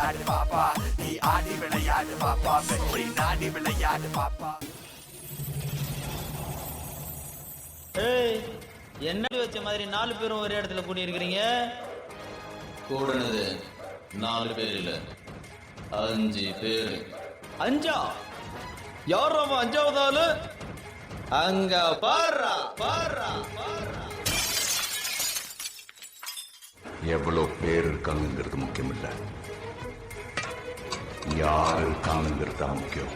விளையாடு பாப்பா, நீ ஆடி விளையாடு பாப்பா, வெற்றி நாடி விளையாடு பாப்பா. என்ன வச்ச மாதிரி 4 பேரும் ஒரே இடத்துல கூடி இருக்கிறீங்க? கூடுனது 4 பேர் இல்ல, 5 பேர். 5? யார் அவன் 5வது ஆளு? அங்க பாரா பாரா பாரா. எவ்வளவு பேர் இருக்காங்கிறது முக்கியம் இல்ல, யார் இருக்காங்கிறது தான் முக்கியம்.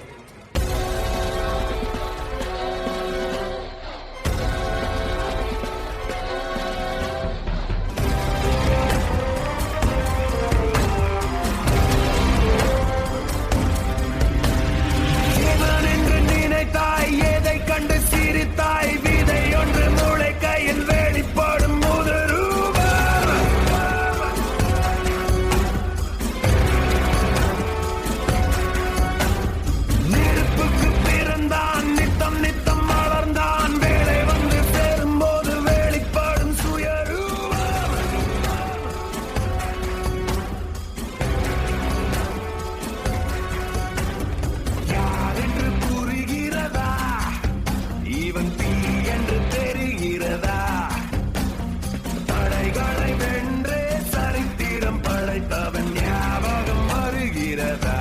நினைத்தாய் எதை கண்டு சிரித்தாய், விதை ஒன்று மூளை கையில் வெளிப்படும் நெருப்புக்கு பிறந்தான், நித்தம் நித்தம் வளர்ந்தான், வேலை வந்து சேரும் போது வெளிப்படும் சுயரூபம். யார் என்று புரிகிறதா, இவன் தீ என்று தெரிகிறதா, தடைகளை வென்றே சரித்திரம் படைத்தவன் ஞாபகம் வருகிறதா.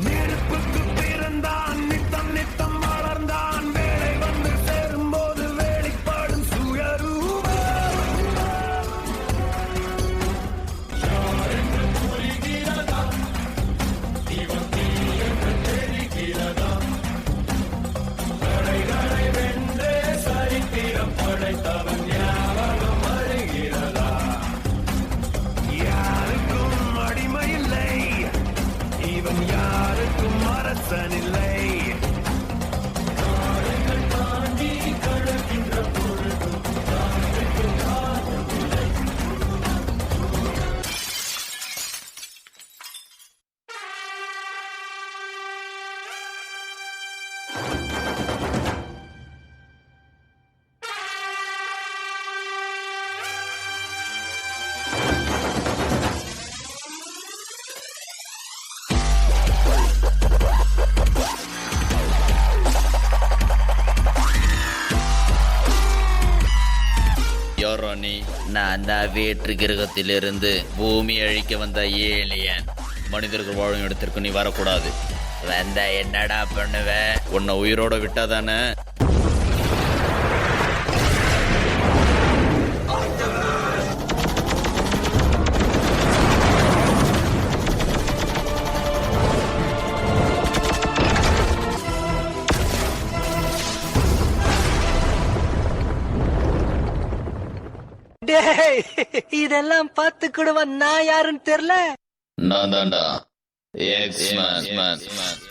நெருப்புக்கு பிறந்தான், நித்தம் நித்தம் வளர்ந்தான், வேலை வந்து சேரும் போது வெளிப்படும் சுயரூபம். தடைகளை வென்றே சரித்திரம் படைத்தவன் ஞாபகம் வருகிறதா. யாருக்கும் அடிமை இல்லை, இவன் யாருக்கும் அரசன் இல்லை. யாரா நீ? நான் தான் வேற்று கிரகத்திலிருந்து பூமி அழிக்க வந்த ஏலியன். மனிதர்கள் வாழும் இடத்திற்கு நீ வரக்கூடாது. வந்தா என்னடா பண்ணுவ? உன்னை உயிரோட விட்டாதானே? இதெல்லாம் பார்த்து கூடவா நான் யாருன்னு தெரியல. நான் தான்டா எக்ஸ்மேன்.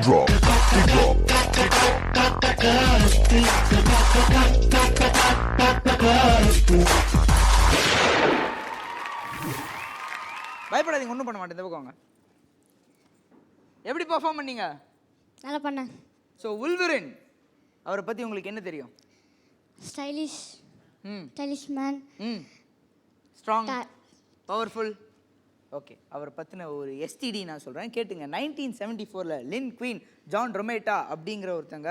Drop. பயப்படாதீங்க, ஒன்றும் பண்ண மாட்டேன். தவிர்க்கோங்க. எப்படி பெர்ஃபார்ம் பண்ணீங்க? நல்லா பண்ணேன். ஸோ உல்வரின் அவரை பற்றி உங்களுக்கு என்ன தெரியும்? Stylish man. Strong, powerful. Okay, அவரை பற்றின ஒரு எஸ்டிடி நான் சொல்கிறேன், கேட்டுங்க. 1974 லின் குயின் ஜான் ரொமேட்டா அப்படிங்கிற ஒருத்தங்க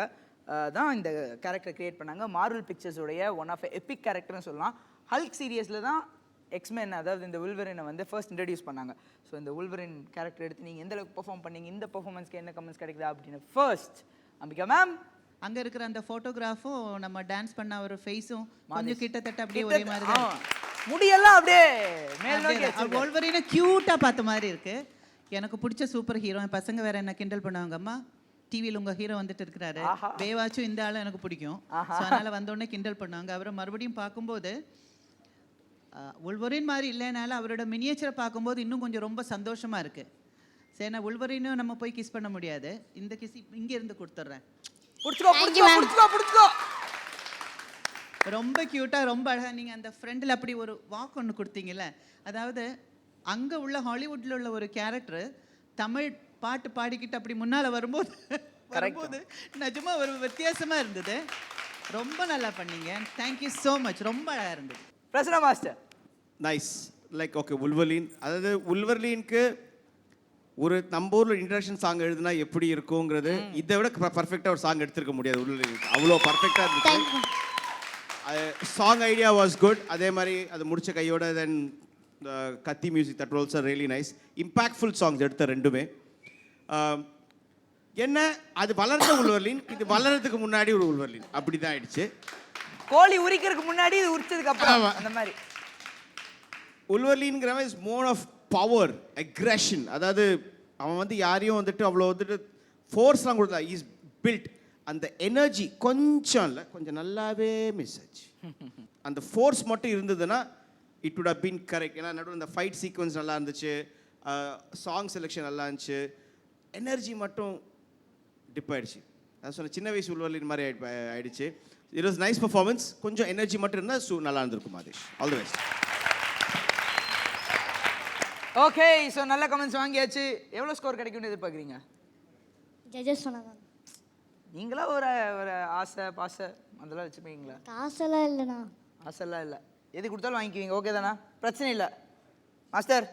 தான் இந்த கேரக்டர் கிரியேட் பண்ணாங்க. மார்வல் பிக்சர்ஸோடைய ஒன் ஆஃப் எபிக் கேரக்டர்னு சொல்லலாம். ஹல்க் சீரியஸில் தான் எக்ஸ்மென் அதாவது இந்த உல்வரினை வந்து ஃபர்ஸ்ட் இன்ட்ரடியூஸ் பண்ணாங்க. ஸோ இந்த உல்வரின் கேரக்டர் எடுத்து நீங்கள் எந்த அளவுக்கு பெர்ஃபார்ம் பண்ணீங்க, இந்த பெர்ஃபார்மன்ஸ்க்கு என்ன கமெண்ட்ஸ் கிடைக்குதா அப்படின்னு ஃபர்ஸ்ட் அம்பிகா மேம். அங்க இருக்கிற அந்த போட்டோகிராஃபும் நம்ம டான்ஸ் பண்ண ஒரு ஃபேஸும் கொஞ்சம் கிட்டத்தட்ட அப்படியே ஒரே மாதிரி தான். முடியெல்லாம் அப்படியே மேல் நோக்கி wolverine கியூட்டா பார்த்த மாதிரி இருக்கு. எனக்கு பிடிச்ச சூப்பர் ஹீரோ. என் பசங்க வேற என்ன கிண்டல் பண்ணுவாங்க, அம்மா டிவியில் உங்க ஹீரோ வந்துட்டு இருக்கிறாரு, பேவாச்சும் இந்த ஆளும் எனக்கு பிடிக்கும். ஸோ அதனால வந்தோடனே கிண்டல் பண்ணாங்க. அவரை மறுபடியும் பார்க்கும்போது wolverine மாதிரி இல்லைனாலும் அவரோட மினியேச்சரை பார்க்கும்போது இன்னும் கொஞ்சம் ரொம்ப சந்தோஷமா இருக்கு. சரி, நான் wolverineம் நம்ம போய் கிஸ் பண்ண முடியாது, இந்த கிஸ் இங்க இருந்து கொடுத்துட்றேன். புடிச்சுக்கோ. ரொம்ப கியூட்டா ரொம்ப அழகா நீங்க அந்த ஃப்ரெண்டில் அப்படி ஒரு வாக் ஒன்று கொடுத்தீங்கல்ல, அதாவது அங்க உள்ள ஹாலிவுட்ல உள்ள ஒரு கேரக்டர் தமிழ் பாட்டு பாடிக்கிட்டு அப்படி முன்னால வரும்போது நிஜமா ஒரு வித்தியாசமா இருந்தது. ரொம்ப நல்லா பண்ணீங்க. Thank you so much. ரொம்ப அழகா இருந்தது. Prasanna master. Nice. Like okay wolverine, அதாவது wolverineக்கு ஒரு நம்ம ஊரில் இன்ட்ரடக்ஷன் சாங் எழுதுனா எப்படி இருக்குங்கிறது இதை விட பர்ஃபெக்டாக ஒரு சாங் எடுத்திருக்க முடியாது. wolverine அவ்வளோ பர்ஃபெக்டாக இருந்துச்சு. Song idea was good. அதே மாதிரி அது முடிச்ச கையோட தென் கத்தி music that also really nice. Impactful songs எடுத்த ரெண்டுமே. என்ன அது வளர்ந்த wolverine, இது வளர்றதுக்கு முன்னாடி ஒரு wolverine அப்படி தான் ஆயிடுச்சு. கோழி உரிக்கிறதுக்கு முன்னாடி இது உரிச்சதுக்கு அப்புறம் அந்த மாதிரி. wolverineங்கிறவன் is more of power, aggression. அதாவது அவன் வந்து யாரையும் வந்துட்டு அவ்வளோ வந்துட்டு ஃபோர்ஸ்லாம் கொடுத்தா இஸ் பில்ட். அந்த எனர்ஜி கொஞ்சம் இல்லை, கொஞ்சம் நல்லாவே மிஸ் ஆச்சு. அந்த ஃபோர்ஸ் மட்டும் இருந்ததுன்னா it would have been correct. ஏன்னா நடுவில் இந்த ஃபைட் சீக்வன்ஸ் நல்லா இருந்துச்சு, சாங் செலெக்ஷன் நல்லா இருந்துச்சு, எனர்ஜி மட்டும் டிப் ஆயிடுச்சு. நான் சொன்ன சின்ன வயசு wolverine மாதிரி ஆயிடுச்சு. It was nice performance. கொஞ்சம் எனர்ஜி மட்டும் இருந்தால் நல்லா இருந்திருக்கும். Madhesh, all the best. Okay, so நல்ல கமெண்ட்ஸ் வாங்கியாச்சு. எவ்வளோ ஸ்கோர் கிடைக்கும்னு எதிர்பார்க்குறீங்க? ஜட்ஜஸ் சொன்னாங்க. நீங்களா ஒரு ஒரு ஆசை பாசை அதெல்லாம் வச்சுப்பீங்களா? காசெல்லாம் இல்லைண்ணா. ஆசைலாம் இல்லை, எது கொடுத்தாலும் வாங்கிக்குவீங்க. ஓகே தானா? பிரச்சனை இல்லை. மாஸ்டர்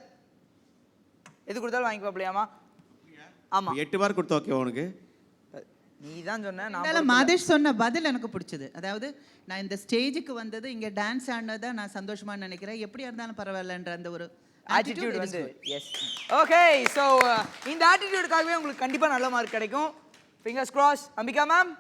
எது கொடுத்தாலும் வாங்கிக்குவாப்லையாமா? ஆமாம், 8 மார்க் கொடுத்தா ஓகே உனக்கு? நீ தான் சொன்ன. நான் மாதேஷ் சொன்ன பதில் எனக்கு பிடிச்சது. அதாவது நான் இந்த ஸ்டேஜுக்கு வந்தது, இங்கே டான்ஸ் ஆடினதை நான் சந்தோஷமா நினைக்கிறேன். எப்படியா இருந்தாலும் பரவாயில்லன்ற அந்த ஒரு ஆட்டிடியூட் வந்து எஸ். ஓகே, ஸோ இந்த ஆட்டிடியூடுக்காகவே உங்களுக்கு கண்டிப்பாக நல்ல மார்க் கிடைக்கும். Fingers cross. அம்பிகா மேம்.